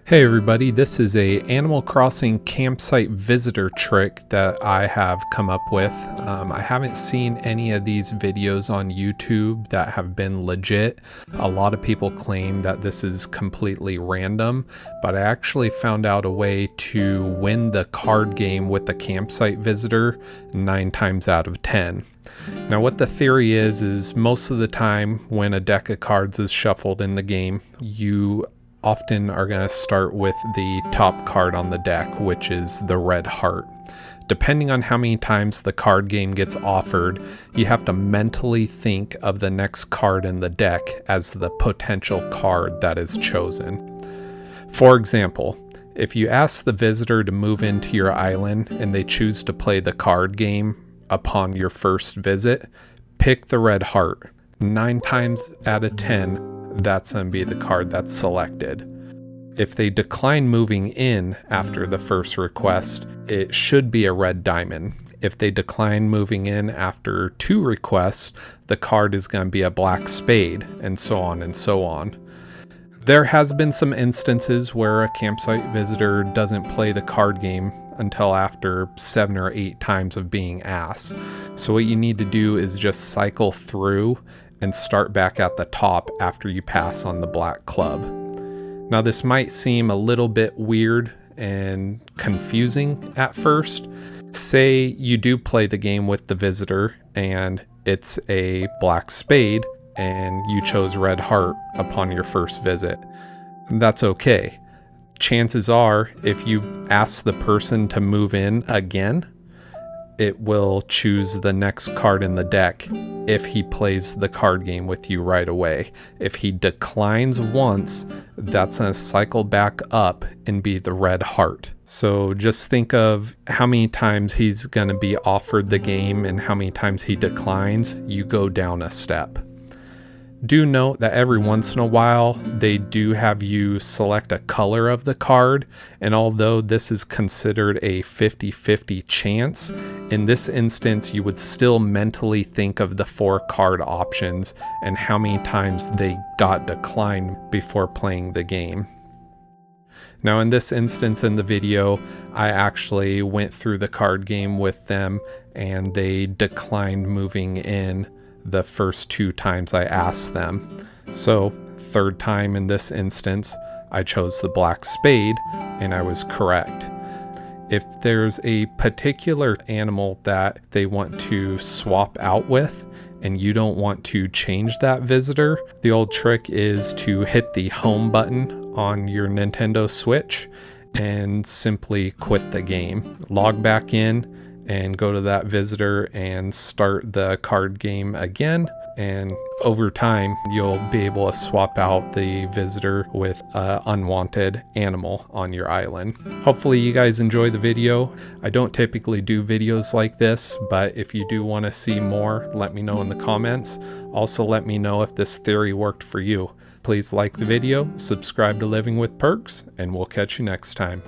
Hey everybody, this is a Animal Crossing campsite visitor trick that I have come up with. I haven't seen any of these videos on YouTube that have been legit. A lot of people claim that this is completely random, but I actually found out a way to win the card game with the campsite visitor 9 times out of 10. Now what the theory is most of the time when a deck of cards is shuffled in the game, you often are going to start with the top card on the deck, which is the red heart. Depending on how many times the card game gets offered, you have to mentally think of the next card in the deck as the potential card that is chosen. For example, if you ask the visitor to move into your island and they choose to play the card game upon your first visit, pick the red heart. 9 times out of 10, that's going to be the card that's selected. If they decline moving in after the first request, it should be a red diamond. If they decline moving in after 2 requests, the card is going to be a black spade, and so on and so on. There has been some instances where a campsite visitor doesn't play the card game until after 7 or 8 times of being asked. So what you need to do is just cycle through and start back at the top after you pass on the black club. Now this might seem a little bit weird and confusing at first. Say you do play the game with the visitor and it's a black spade and you chose red heart upon your first visit. That's okay. Chances are if you ask the person to move in again, it will choose the next card in the deck if he plays the card game with you right away. If he declines once, that's going to cycle back up and be the red heart. So just think of how many times he's going to be offered the game and how many times he declines. You go down a step. Do note that every once in a while they do have you select a color of the card, and although this is considered a 50-50 chance, in this instance you would still mentally think of the 4 card options and how many times they got declined before playing the game. Now in this instance in the video, I actually went through the card game with them and they declined moving in the first 2 times I asked them. So 3rd time in this instance, I chose the black spade and I was correct. If there's a particular animal that they want to swap out with and you don't want to change that visitor, the old trick is to hit the home button on your Nintendo Switch and simply quit the game. Log back in and go to that visitor and start the card game again, and over time you'll be able to swap out the visitor with an unwanted animal on your island. Hopefully you guys enjoy the video. I don't typically do videos like this, but if you do want to see more, let me know in the comments. Also let me know if this theory worked for you. Please like the video, subscribe to Living with Perks, and we'll catch you next time.